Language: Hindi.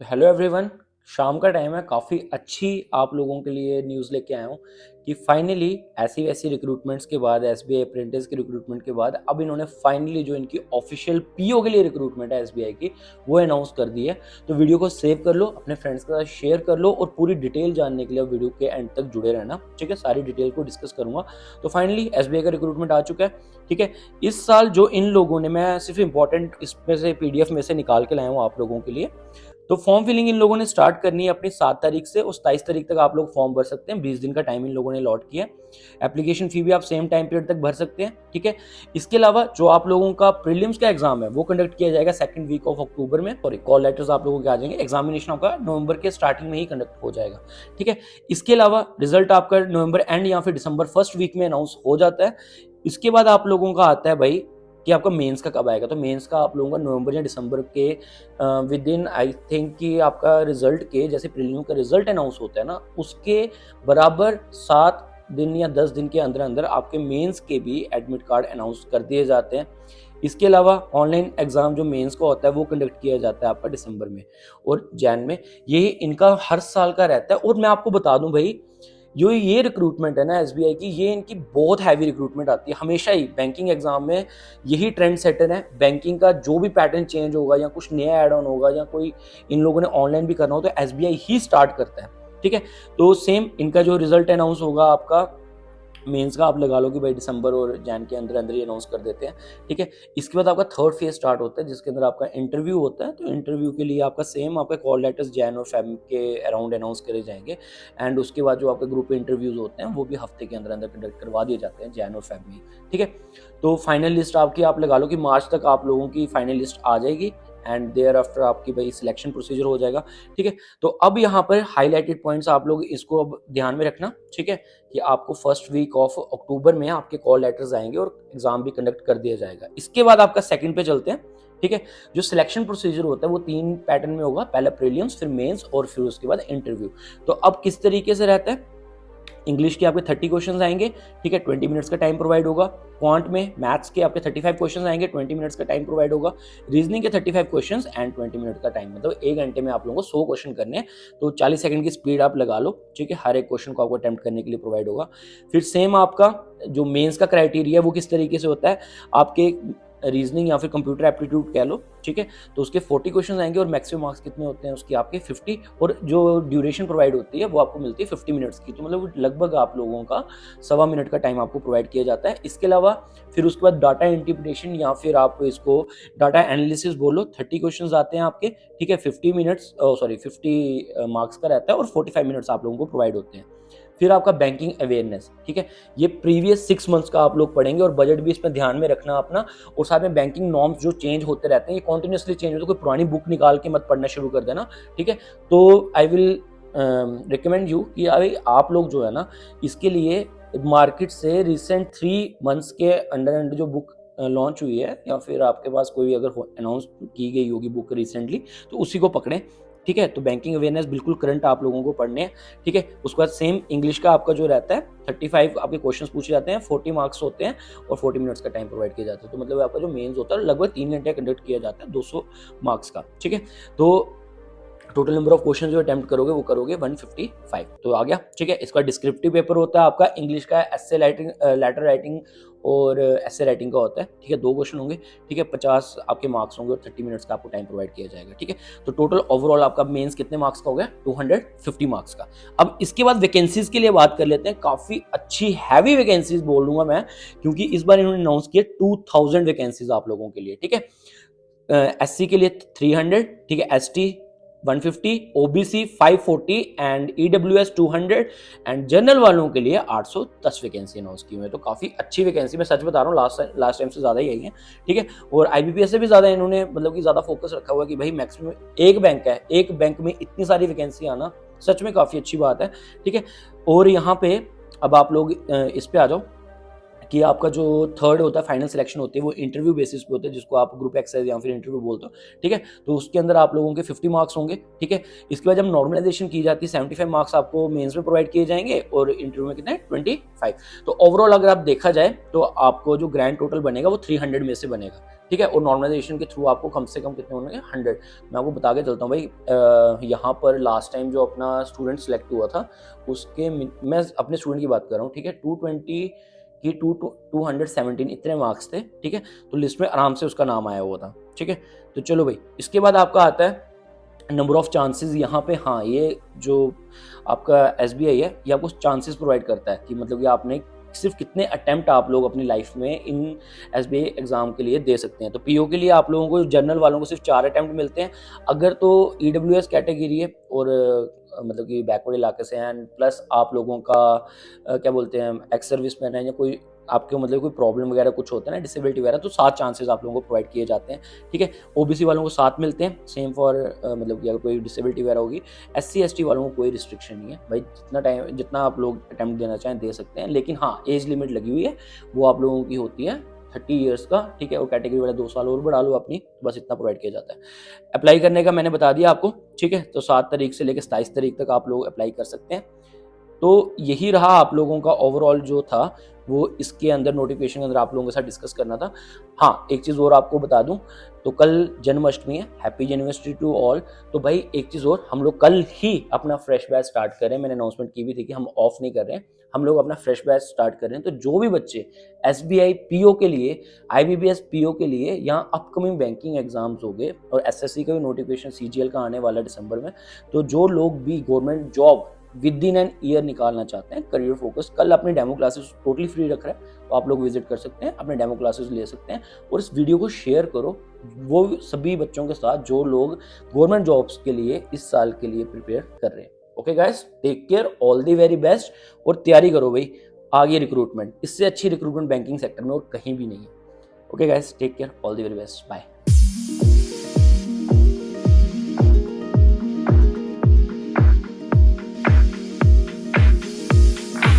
तो हेलो एवरीवन। शाम का टाइम है, काफ़ी अच्छी आप लोगों के लिए न्यूज़ लेके आया हूँ कि फाइनली ऐसी वैसी रिक्रूटमेंट्स के बाद, एसबीआई अप्रेंटिस की रिक्रूटमेंट के बाद अब इन्होंने फाइनली जो इनकी ऑफिशियल पीओ के लिए रिक्रूटमेंट है एसबीआई की, वो अनाउंस कर दी है। तो वीडियो को सेव कर लो, अपने फ्रेंड्स के साथ शेयर कर लो और पूरी डिटेल जानने के लिए वीडियो के एंड तक जुड़े रहना। ठीक है, सारी डिटेल को डिस्कस करूंगा। तो फाइनली एसबीआई का रिक्रूटमेंट आ चुका है। ठीक है, इस साल जो इन लोगों ने, मैं सिर्फ इंपॉर्टेंट इसमें से पीडीएफ में से निकाल के लाया हूँ आप लोगों के लिए। तो फॉर्म फिलिंग इन लोगों ने स्टार्ट करनी है अपनी 7 तारीख से और 27 तारीख तक आप लोग फॉर्म भर सकते हैं। 20 दिन का टाइम इन लोगों ने अलॉट किया है। एप्लीकेशन फी भी आप सेम टाइम पीरियड तक भर सकते हैं। ठीक है, इसके अलावा जो आप लोगों का प्रीलिम्स का एग्जाम है वो कंडक्ट किया जाएगा सेकंड वीक ऑफ अक्टूबर में। सॉरी, कॉल लेटर्स आप लोगों के आ जाएंगे। एग्जामिनेशन आपका नवंबर के स्टार्टिंग में ही कंडक्ट हो जाएगा। ठीक है, इसके अलावा रिजल्ट आपका नवंबर एंड या फिर दिसंबर फर्स्ट वीक में अनाउंस हो जाता है। इसके बाद आप लोगों का आता है भाई कि आपका मेंस का कब आएगा। तो मेंस का आप लोगों का नवंबर या दिसंबर के विद इन, आई थिंक कि आपका रिजल्ट के जैसे प्रीलिम का रिजल्ट अनाउंस होता है ना, उसके बराबर 7 दिन या 10 दिन के अंदर अंदर आपके मेंस के भी एडमिट कार्ड अनाउंस कर दिए जाते हैं। इसके अलावा ऑनलाइन एग्जाम जो मेंस का होता है वो कंडक्ट किया जाता है आपका दिसंबर में और जैन में। ये इनका हर साल का रहता है। और मैं आपको बता दूं भाई, जो ये रिक्रूटमेंट है ना एसबीआई की, ये इनकी बहुत हैवी रिक्रूटमेंट आती है हमेशा ही। बैंकिंग एग्जाम में यही ट्रेंड सेटर है। बैंकिंग का जो भी पैटर्न चेंज होगा या कुछ नया ऐड ऑन होगा या कोई इन लोगों ने ऑनलाइन भी करना हो तो एसबीआई ही स्टार्ट करता है। ठीक है, तो सेम इनका जो रिजल्ट अनाउंस होगा आपका मेंस का, आप लगा लो कि भाई दिसंबर और जैन के अंदर अंदर ही अनाउंस कर देते हैं। ठीक है, इसके बाद आपका थर्ड फेज स्टार्ट होता है जिसके अंदर आपका इंटरव्यू होता है। तो इंटरव्यू के लिए आपका सेम आपका कॉल लेटर्स जैन और फेब के अराउंड अनाउंस करे जाएंगे। एंड उसके बाद जो आपके ग्रुप इंटरव्यूज होते हैं वो भी हफ्ते के अंदर अंदर कंडक्ट करवा दिए जाते हैं जैन और फेब में। ठीक है, तो फाइनल लिस्ट आपकी, आप लगा लो कि मार्च तक आप लोगों की फाइनल लिस्ट आ जाएगी एंड देयर आफ्टर आपकी भाई सिलेक्शन प्रोसीजर हो जाएगा। ठीक है, तो अब यहाँ पर हाईलाइटेड पॉइंट्स आप लोग इसको अब ध्यान में रखना। ठीक है, कि आपको फर्स्ट वीक ऑफ अक्टूबर में आपके कॉल लेटर्स आएंगे और एग्जाम भी कंडक्ट कर दिया जाएगा। इसके बाद आपका सेकंड पे चलते हैं। ठीक है, जो सिलेक्शन प्रोसीजर होता है वो 3 पैटर्न में होगा, पहले प्रीलिम्स, फिर मेंस और फिर उसके बाद इंटरव्यू। तो अब किस तरीके से रहता है, इंग्लिश के आपके 30 क्वेश्चन आएंगे। ठीक है, 20 मिनट्स का टाइम प्रोवाइड होगा। क्वांट में मैथ्स के आपके 35 क्वेश्चन आएंगे, 20 मिनट्स का टाइम प्रोवाइड होगा। रीजनिंग के 35 क्वेश्चन एंड 20 मिनट का टाइम, मतलब 1 घंटे में आप लोगों को 100 क्वेश्चन करने हैं। तो 40 सेकंड की स्पीड आप लगा लो। ठीक है, हर एक क्वेश्चन को आपको अटेम्प्ट करने के लिए प्रोवाइड होगा। फिर सेम आपका जो मेंस का क्राइटेरिया वो किस तरीके से होता है, आपके रीजनिंग या फिर कंप्यूटर एप्टीट्यूड कह लो। ठीक है, तो उसके 40 क्वेश्चन आएंगे और मैक्सिमम मार्क्स कितने होते हैं उसके, आपके 50। और जो ड्यूरेशन प्रोवाइड होती है वो आपको मिलती है 50 मिनट्स की। तो मतलब लगभग आप लोगों का 1.25 मिनट का टाइम आपको प्रोवाइड किया जाता है। इसके अलावा फिर उसके बाद डाटा इंटरप्रिटेशन या फिर आप इसको डाटा एनालिसिस बोलो, 30 क्वेश्चन आते हैं आपके। ठीक है, 50 मिनट्स, सॉरी 50 मार्क्स का रहता है और 45 मिनट्स आप लोगों को प्रोवाइड होते हैं। फिर आपका बैंकिंग अवेयरनेस। ठीक है, ये प्रीवियस 6 मंथ्स का आप लोग पढ़ेंगे और बजट भी इसमें ध्यान में रखना अपना। और साथ में बैंकिंग नॉर्म्स जो चेंज होते रहते हैं, ये कॉन्टिन्यूसली चेंज होते हैं। कोई पुरानी बुक निकाल के मत पढ़ना शुरू कर देना। ठीक है, तो आई विल रिकमेंड यू कि अभी आप लोग जो है ना, इसके लिए मार्केट से रिसेंट 3 मंथ्स के अंडर अंडर जो बुक लॉन्च हुई है या फिर आपके पास कोई अगर अनाउंस की गई होगी बुक रिसेंटली, तो उसी को पकड़ें। ठीक है, तो बैंकिंग अवेयरनेस बिल्कुल करंट आप लोगों को पढ़ने हैं। ठीक है, उसके बाद सेम इंग्लिश का आपका जो रहता है 35 आपके क्वेश्चंस पूछे जाते हैं, 40 मार्क्स होते हैं और 40 मिनट्स का टाइम प्रोवाइड किया जाता है। तो मतलब आपका जो मेंस होता है लगभग 3 घंटे कंडक्ट किया जाता है 200 मार्क्स का। ठीक है, तो टोटल नंबर ऑफ क्वेश्चन जो अटेम्प्ट करोगे वो करोगे 155। तो आ गया। ठीक है, इसका डिस्क्रिप्टिव पेपर होता है आपका इंग्लिश का, एसे राइटिंग, लेटर राइटिंग और एसे राइटिंग का होता है। ठीक है, 2 क्वेश्चन होंगे। ठीक है, 50 आपके मार्क्स होंगे और 30 मिनट्स का आपको टाइम प्रोवाइड किया जाएगा। ठीक है, तो टोटल ओवरऑल आपका मेंस कितने मार्क्स का हो गया, 250 मार्क्स का। अब इसके बाद वैकेंसीज के लिए बात कर लेते हैं। काफी अच्छी हैवी वैकेंसीज बोल दूंगा मैं, क्योंकि इस बार इन्होंने अनाउंस किया 2000 वैकेंसीज आप लोगों के लिए। ठीक है, एससी के लिए 300, ठीक है, ST 150, OBC 540 and EWS 200 and general वालों के लिए 810 वैकेंसी अनाउंस की हुई है। तो काफी अच्छी वैकेंसी, मैं सच बता रहा हूँ, लास्ट टाइम से ज्यादा ही आई है। ठीक है, और आईबीपीएस से भी ज्यादा इन्होंने मतलब कि ज्यादा फोकस रखा हुआ है कि भाई मैक्सिमम एक बैंक है, एक बैंक में इतनी सारी वैकेंसी आना सच में काफी अच्छी बात है। ठीक है, और यहाँ पे अब आप लोग इस पे आ जाओ कि आपका जो थर्ड होता है फाइनल सिलेक्शन होती है वो इंटरव्यू बेसिस पे होता है, जिसको आप ग्रुप एक्सरसाइज या फिर इंटरव्यू बोलते हो, ठीक है। तो उसके अंदर आप लोगों के 50 मार्क्स होंगे, ठीक है। इसके बाद जब नॉर्मलाइजेशन की जाती है 75 मार्क्स आपको मेंस में प्रोवाइड किए जाएंगे और इंटरव्यू में कितने 25। तो ओवरऑल अगर आप देखा जाए तो आपको जो ग्रैंड टोटल बनेगा वो 300 में से बनेगा, ठीक है। और नॉर्मलाइजेशन के थ्रू आपको कम से कम कितने होंगे 100। मैं आपको बता के चलता हूँ भाई, यहाँ पर लास्ट टाइम जो अपना स्टूडेंट सेलेक्ट हुआ था उसके मैं अपने स्टूडेंट की बात कर रहा हूँ, ठीक है। 220 की 217 इतने मार्क्स थे, ठीक है। तो लिस्ट में आराम से उसका नाम आया हुआ था, ठीक है। तो चलो भाई, इसके बाद आपका आता है नंबर ऑफ चांसेस। यहाँ पे हाँ, ये जो आपका एसबीआई है ये आपको चांसेस प्रोवाइड करता है कि मतलब कि आपने सिर्फ कितने अटेम्प्ट आप लोग अपनी लाइफ में इन एसबीआई एग्जाम के लिए दे सकते हैं। तो पीओ के लिए आप लोगों को जनरल वालों को सिर्फ 4 अटेम्प्ट मिलते हैं। अगर तो ईडब्ल्यूएस कैटेगरी है और मतलब कि बैकवर्ड इलाके से हैं, प्लस आप लोगों का क्या बोलते हैं एक्स सर्विस मैन है या कोई आपके मतलब कोई प्रॉब्लम वगैरह कुछ होता है ना, डिसेबिलिटी वगैरह, तो 7 चांसेस आप लोगों को प्रोवाइड किए जाते हैं, ठीक है। ओबीसी वालों को 7 मिलते हैं, सेम फॉर मतलब कि अगर कोई डिसेबिलिटी वगैरह होगी। एससी एसटी वालों को कोई रिस्ट्रिक्शन नहीं है भाई, जितना आप लोग अटेम्प्ट देना चाहें दे सकते हैं, लेकिन हाँ एज लिमिट लगी हुई है, वो आप लोगों की होती है 30 ईयर्स का, ठीक है। और कैटेगरी वाले 2 साल और बढ़ा लो अपनी, बस इतना प्रोवाइड किया जाता है। अप्लाई करने का मैंने बता दिया आपको, ठीक है। तो 7 तारीख से लेकर 27 तारीख तक आप लोग अप्लाई कर सकते हैं। तो यही रहा आप लोगों का ओवरऑल जो था वो इसके अंदर नोटिफिकेशन के अंदर आप लोगों के साथ डिस्कस करना था। हाँ, एक चीज़ और आपको बता दूं, तो कल जन्माष्टमी है, हैप्पी जन्माष्टमी टू ऑल। तो भाई एक चीज़ और, हम लोग कल ही अपना फ्रेश बैच स्टार्ट कर रहे हैं। मैंने अनाउंसमेंट की भी थी कि हम ऑफ नहीं कर रहे हैं, हम लोग अपना फ्रेश बैच स्टार्ट कर रहे हैं। तो जो भी बच्चे एसबीआई पीओ के लिए, आईबीपीएस पीओ के लिए या अपकमिंग बैंकिंग एग्जाम्स हो गए और एसएससी का भी नोटिफिकेशन सीजीएल का आने वाला दिसंबर में, तो जो लोग भी government job with in an year निकालना चाहते हैं, करियर फोकस, कल अपनी डेमो क्लासेस टोटली फ्री रख रहे हैं, तो आप लोग विजिट कर सकते हैं, अपने डेमो क्लासेस ले सकते हैं। और इस वीडियो को शेयर करो वो सभी बच्चों के साथ जो लोग गवर्नमेंट जॉब्स के लिए इस साल के लिए प्रिपेयर कर रहे हैं। Okay guys, take care, all the very best. और तैयारी करो भाई, आगे रिक्रूटमेंट, इससे अच्छी रिक्रूटमेंट बैंकिंग सेक्टर में और कहीं भी नहीं है। Okay guys, take care, all the very best, bye.